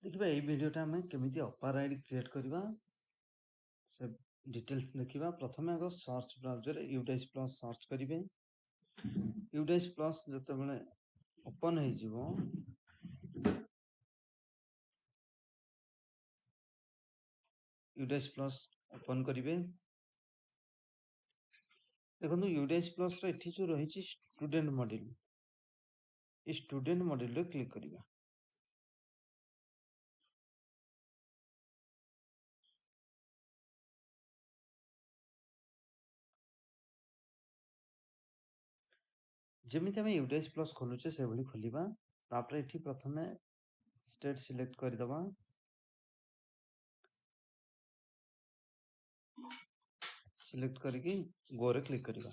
देखिए ये वीडियोटा आम केमी अपार आईडी क्रिएट करवा से डिटेल्स देखा। प्रथम आग search browser UDISE plus search करेंगे। यूडाइस प्लस जो ओपन हो यूडाइस प्लस ओपन करेंगे। देखो यूडाइस प्लस जो रही स्टूडेंट मॉड्यूल, ये स्टूडेंट मॉड्यूल क्लिक करवा। जमी आम यूडाइस प्लस खोलुचे से भाई खोलवा। तापर ये प्रथम स्टेट सिलेक्ट करदे, सिलेक्ट करके गो रे क्लिक करवा।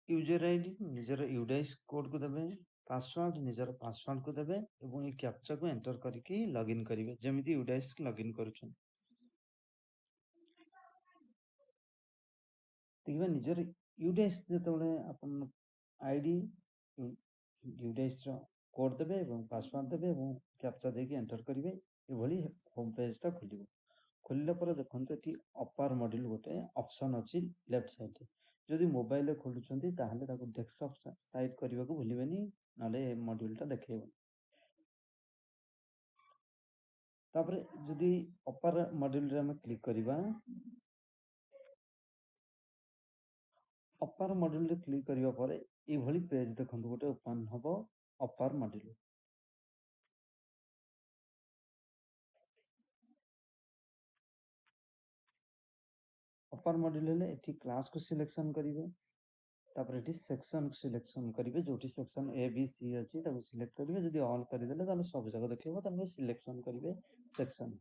यूजर आईडी निजर यूडाइस कोड को देवे, पासवर्ड निजर पासवर्ड को देवे और ये कैप्चा को एंटर करके लॉगिन करेंगे जमी यूडाइस लॉगिन करुछन। देखिए निजर यूडाइस जो अपन आईडी यूडाइस कोड देवे और पासवर्ड देवे और कैप्चा देके एंटर करेंगे। ये होम पेजटा खोल खोलला पर देखते ये अपार मॉड्यूल गोटे ऑप्शन अच्छी लेफ्ट साइड। जदि मोबाइल खोलुंट डेस्कटॉप साइड करने को भूलें ना मॉड्यूलटा देखेब। तापर जदि अपार मॉड्यूल रे हम क्लिक करवा, अपार मॉड्यूल रे क्लिक करबा परे ये पेज देखो गोटे ओपन हम अपार मॉड्यूल। अपार मॉड्यूल ये क्लास को सिलेक्शन करेंगे। तापर ये सेक्शन को सिलेक्शन करेंगे, जो सेक्शन ए बी सी अच्छी सिलेक्ट करेंगे। जब ऑल करदे सब जगह देखेगा सिलेक्शन करेंगे सेक्शन।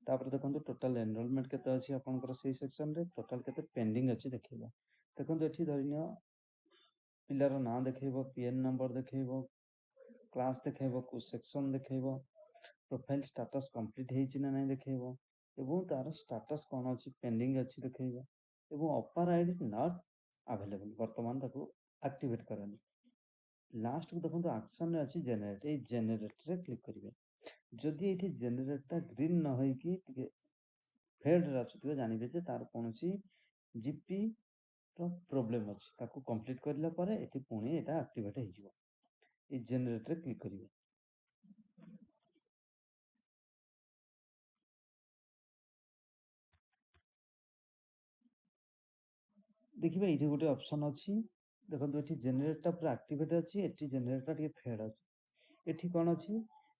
तापर देखो टोटल एनरोलमेंट केते अछि आपनकर से सेक्शन रे, टोटल केते पेंडिंग अछि देखिबा। देखो एठी धरिनियो पिलर ना देखिबो, पीएन नंबर देखिबो, क्लास देखिबो, को सेक्शन देखिबो, प्रोफाइल स्टेटस कंप्लीट हेछि ना नै देखिबो एवं तार स्टेटस कोन अछि पेंडिंग अछि देखिबो एवं अपार आईडी नॉट अवेलेबल वर्तमान ताको एक्टिवेट करनी। लास्ट को देखो एक्शन रे अछि जनरेट, ए जनरेट रे क्लिक करिवे। जदि ये जेनेरेटा ग्रीन न हो कि फेड आसुथिबे जानिबे जे तार कोनोसी जीपी रो प्रॉब्लम अछि। ताको कंप्लीट करला परे एठी पुणी एटा एक्टिवेट हो जिवो। ए जनरेट रे क्लिक करिवे। देखिबे एठी गोटे ऑप्शन अछि। देखो एठी जनरेटटा पूरा एक्टिवेट अछि, एठी जनरेटटा के फेड अछि। एठी कोन अछि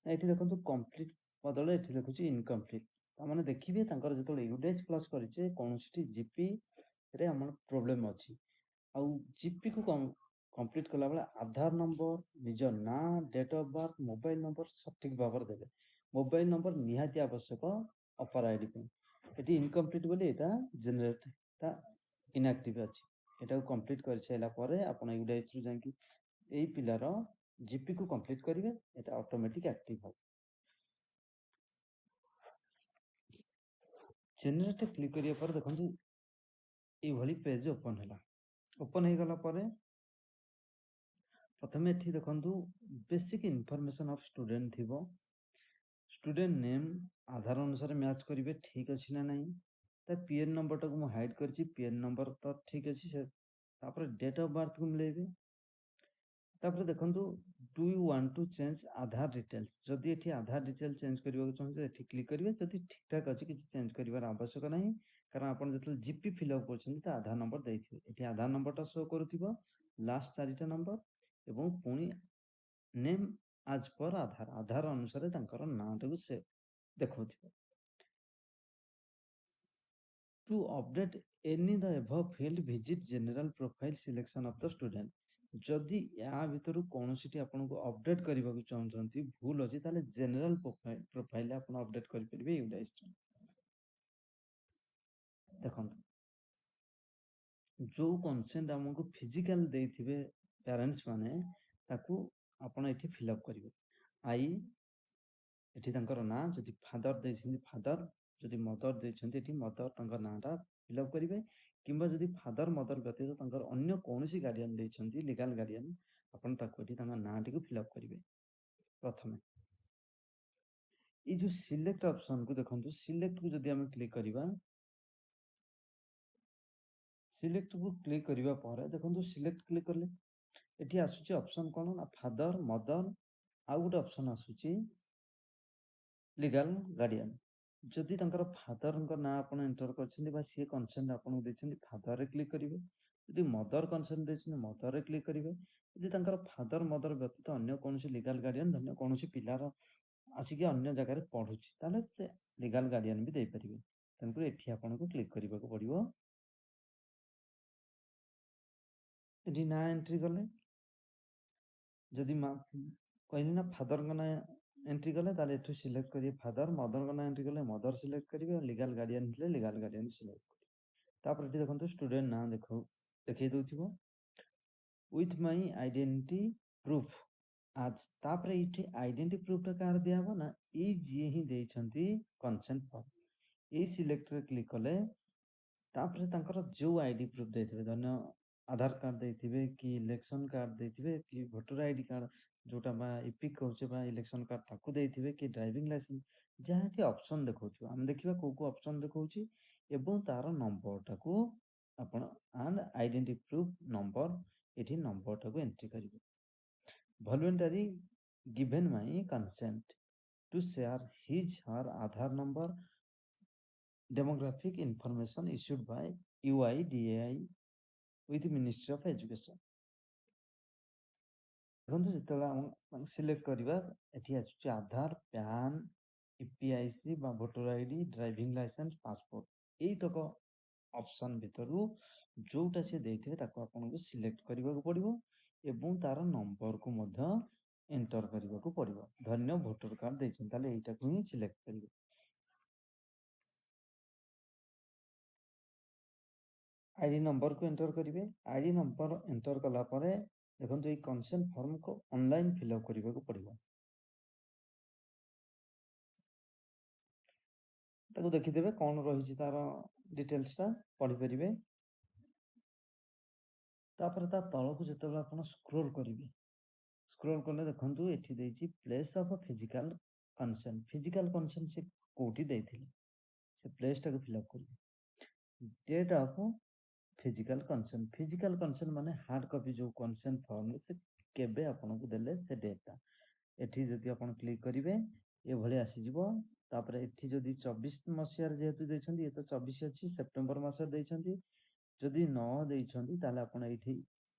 एठी देखो कंप्लीट बदले एठी देखुची इनकम्प्लीट। तामाने देखिबे तांकर जेतोले यूडाइस प्लस करिचे कोनोसी जीपी रे हमर प्रॉब्लम अछि। आ जीपी को कंप्लीट कला बेला आधार नंबर, निज ना, date of birth, mobile number सठिक भाव देबे। मोबाइल नंबर निहाती आवश्यक अपार आईडी पे। एटी इनकम्प्लीट बोली एटा जनरेट ता इनएक्टिव अछि। एटा को कंप्लीट कर छला परे आपण यूडाइस रु जांकी एई पिलार जीपी को कंप्लीट करिवे, एटा ऑटोमेटिक एक्टिव हो। जनरेट क्लिक करिया पर देखंतु ए भली पेज ओपन हैला। ओपन हो गला परे प्रथम एठी देखंतु बेसिक इनफॉरमेशन ऑफ स्टूडेंट थिबो। स्टूडेंट नेम आधार अनुसार मैच करिवे ठीक अछि ना नहीं। ता पीएन नंबर टाको मु हाइड करछि, पीएन नंबर तो ठीक अछि से। तापर डेट ऑफ बर्थ को मिलेबे। तापर देखंतु do you want to change Aadhaar details. जदि एठी आधार डिटेल चेंज करबा चाहते एठी क्लिक करिवे। जदि ठीक ठाक अछि किछि चेंज करिवार आवश्यक नहीं, कारण आपण जतल जीपी फिलअप करछन त आधार नंबर दैथिबे। एठी आधार नंबर ता शो करथिबो, लास्ट चारिटा नंबर एवं पुणी नेम आज पर आधार, आधार अनुसार तांकर नाम से देखौथिबो। To update any the above field visit general profile selection of the student. जदि या भितर कोनोसीटी आपन को अपडेट करबा को चाहछंती भूल अछि ताले जनरल प्रोफाइल आपन अपडेट करि परिबे यूडाइस। देखो जो कंसेंट हमको फिजिकल देथिबे पेरेंट्स माने ताकू आपण एठी फिलअप करिवे। आई एठी तांकर ना जदि फादर देछिन फादर, जदि मदर देछन्ती एठी मदर तांकर नाटा फिलअप करिवे। किंबा जदि फादर मदर व्यतीत तांकर अन्य कोनोसी गार्डियन देछन्ती लीगल गार्डियन आपण ताको एठी तांका नाटी को फिल अप करिवे प्रथमे ये जो सिलेक्ट ऑप्शन को देखंतु सिलेक्ट को जदि हम क्लिक करिवा सिलेक्ट को क्लिक करिवा पर देखंतु सिलेक्ट क्लिक करले एठी आसुची ऑप्शन कोन ना फादर मदर आ गुटे ऑप्शन आसुची लीगल गार्डियन जदि तांकर फादर ना आपण एंटर करछन्ती बा सी कंसेंट आपण देछन्ती फादर रे क्लिक करिवे यदि मदर कंसेंट देछन्ती मदर रे क्लिक करिवे यदि तांकर फादर मदर व्यतीत अन्य कोनोसी लीगल गार्डियन धन्य कोनोसी पिलार आसिक अन्य जगह पढ़ुची ताले से लीगल गार्डियन भी दे परिवे तनपुर एठी आपन को क्लिक करिबा को पड़िबो एठी ना एंट्री करले जदि कहली ना फादर का ना एंट्री कले ताले एठु सिलेक्ट करिए फादर मदर का ना एंट्री कले मदर सिलेक्ट करिवे लीगल गार्डियन थिले लीगल गार्डियन सिलेक्ट करिवे तापर एठी देखंतु स्टूडेंट ना देखै दोथिबो विथ माय आइडेंटिटी प्रूफ आज तापर इठी आइडेंटिटी प्रूफ टा कार दिया हो ना ए जे ही देछंती कंसेंट फॉर्म ए सिलेक्ट रे क्लिक कले तापर तांकर जो आईडी प्रूफ देथिबे धन्य आधार कार्ड देथिबे कि इलेक्शन कार्ड देथिबे कि वोटर आईडी कार्ड जोटा बा इपिक कहउछे बा इलेक्शन कार्ड ताकू देथिबे कि ड्राइविंग लाइसेंस जहाटी ऑप्शन देखौछु हम देखिबा को ऑप्शन देखौछि एवं तार नंबर टाकू आपण एंड आइडेंटिटी प्रूफ नंबर एठी नंबर टाकू एंट्री करिवे voluntary given my consent to share his her Aadhaar number demographic information issued by UIDAI with Ministry of Education देखो जिते सिलेक्ट करवा एटी आसुची आधार पैन ईपीआईसी बा voter ID driving licence passport यही तक ऑप्शन भितर जोटा से देथिबे ताको आपन को सिलेक्ट करबा को पड़िबो एवं तार नंबर को मध्य एंटर करबा को पड़िबो धन्य वोटर कार्ड देछन ताले एटा को ही सिलेक्ट करिवे आईडी नंबर को एंटर करिवे आईडी नंबर एंटर कला परे देखंतु ए कंसेंट फॉर्म को ऑनलाइन फिल अप करबा को पड़िबो ताको देखि देबे कोन रहिछि तार डिटेल्स ता पढि परिबे तापर ता तळ को जेतबे आपण स्क्रॉल करिवे स्क्रॉल करले देखंतु एठी देछि प्लेस ऑफ फिजिकल कंसेंट से कोठी देथिले से प्लेस ता को फिल अप करिवे डेट ऑफ फिजिकल कंसेंट माने हार्ड कॉपी जो कंसेंट फॉर्म से केबे आपण को देले से डेटा एठी जदि आपण क्लिक करिवे ए भले आसी जिवो तापर एठी जदि 24 मसिया रे जेतु देछन्ती ए तो 24 अछि सेप्टेम्बर मास देछन्ती जदि न देछन्ती ताले आपण एठी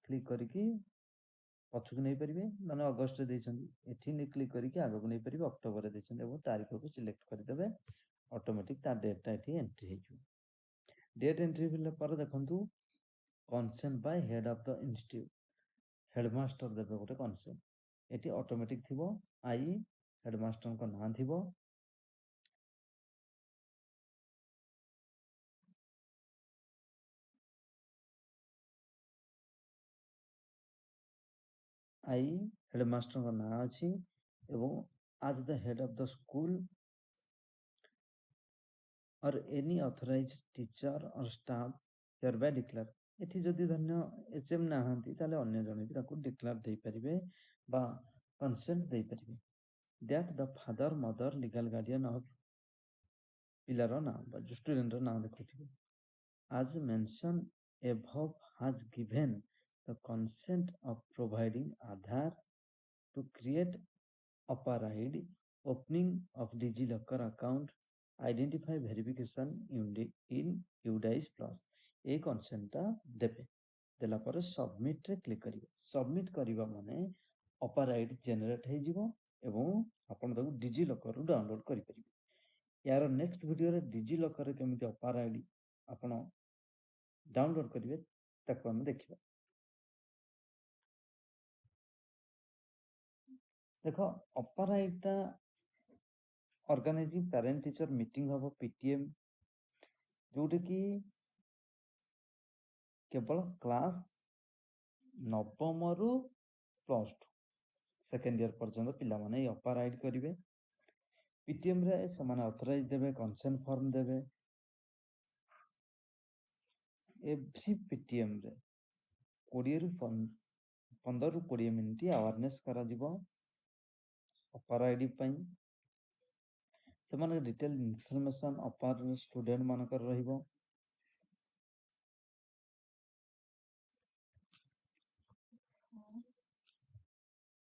क्लिक करिकि पछुक नै परिबे माने अगस्त देछन्ती एठी नै क्लिक करिकि आगो नै परिबे अक्टोबर देछन्ती एवं तारीख को सिलेक्ट कर देबे ऑटोमेटिक ता डेटा एठी एंट्री हे जो डेट एंट्री फिल पर देखंतु consent bye head of the institute headmaster देबे गोटे कंसेंट एठी ऑटोमेटिक थिबो आई हेडमास्टर को नाम थिबो आई हेडमास्टर को नाम अछि एवं आज the head of the school और एनी ऑथराइज्ड टीचर और स्टाफ hereby declare एठी जदि धन्य एचएम ना हंती ताले अन्य जने भी ताको डिक्लेयर देई परिबे बा कंसेंट देई परिबे that the father mother legal guardian of पिलर नाम बा स्टूडेंट नाम देखथिबे as mentioned above has given the consent of providing Aadhaar to create upper ID opening of DigiLocker account identify verification in UDIS plus A consent देबे देला पर submit रे click करिवे सबमिट करिवा माने अपर आईडी जनरेट हे जिवो एवं आपण ताको डिजी लॉकर डाउनलोड करि परिबे यार नेक्स्ट वीडियो रे डिजी लॉकर रे केमिति अपर आईडी आपण डाउनलोड करिवे ताको हम देखिबा देखो अपर आईडी ता ऑर्गेनाइजिंग पेरेंट टीचर मीटिंग हबो पीटीएम जोटे की केवल क्लास नवम रु प्लस 2 सेकेंड ईयर पर्यंत पिला माने अपर आईडी करिवे पीटीएम रे समान ऑथराइज देबे कंसेंट फॉर्म देबे एवरी पीटीएम रे 20 रु 15 ରୁ 20 ମିନିଟ୍ ଆୱାରନେସ୍ କରାଯିବ ଅପାର ଆଇଡି ପାଇଁ। ସେମାନଙ୍କ ଡିଟେଲ ଇନଫର୍ମେସନ୍ ଅପାର ଷ୍ଟୁଡେଣ୍ଟ ମାନଙ୍କର ରହିବ।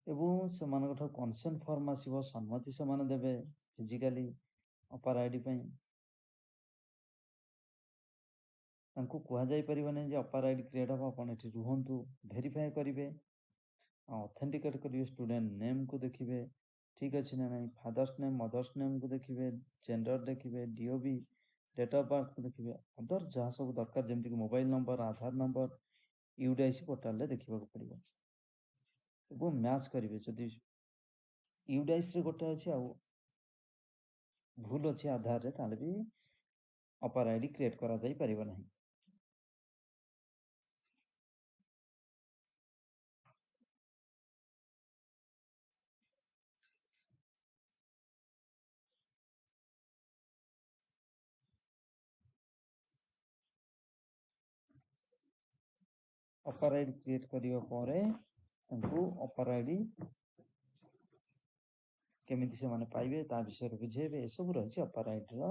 ଏବଂ ସେମାନଙ୍କଠାରୁ କନସେଣ୍ଟ ଫର୍ମ ଆସିବ, ସମ୍ମତି ସେମାନେ ଦେବେ ଫିଜିକାଲି ଅପାର ଆଇଡି ପାଇଁ। ତାଙ୍କୁ କୁହାଯାଇ ପାରିବନି ଯେ ଅପାର ଆଇଡି କ୍ରିଏଟ୍ ହେବ, ଆପଣ ଏଠି ରୁହନ୍ତୁ, ଭେରିଫାଏ କରିବେ, ଅଥେଣ୍ଟିକେଟ୍ କରିବେ, ଷ୍ଟୁଡେଣ୍ଟ ନେମ୍କୁ ଦେଖିବେ ଠିକ୍ ଅଛି ନା ନାହିଁ, ଫାଦର୍ସ ନେମ୍ ମଦର୍ସ ନେମ୍କୁ ଦେଖିବେ, ଜେଣ୍ଡର ଦେଖିବେ, DOB ଡେଟ୍ ଅଫ୍ ବାର୍ଥକୁ ଦେଖିବେ, ଅଦର ଯାହା ସବୁ ଦରକାର ଯେମିତିକି ମୋବାଇଲ ନମ୍ବର, ଆଧାର ନମ୍ବର UDIC ପୋର୍ଟାଲରେ ଦେଖିବାକୁ ପଡ଼ିବ। ଏବଂ ମ୍ୟାଚ୍ କରିବେ, ଯଦି UDICରେ ଗୋଟେ ଅଛି ଆଉ ଭୁଲ ଅଛି ଆଧାରରେ, ତାହେଲେ ବି ଅପାର ଆଇଡି କ୍ରିଏଟ୍ କରାଯାଇ ପାରିବ ନାହିଁ। ଅପାର ଆଇଡି କ୍ରିଏଟ୍ କରିବା ପରେ ତାଙ୍କୁ ଅପାର ଆଇଡି କେମିତି ସେମାନେ ପାଇବେ ତା ବିଷୟରେ ବୁଝେଇବେ। ଏସବୁ ରହିଛି ଅପାର ଆଇଡିର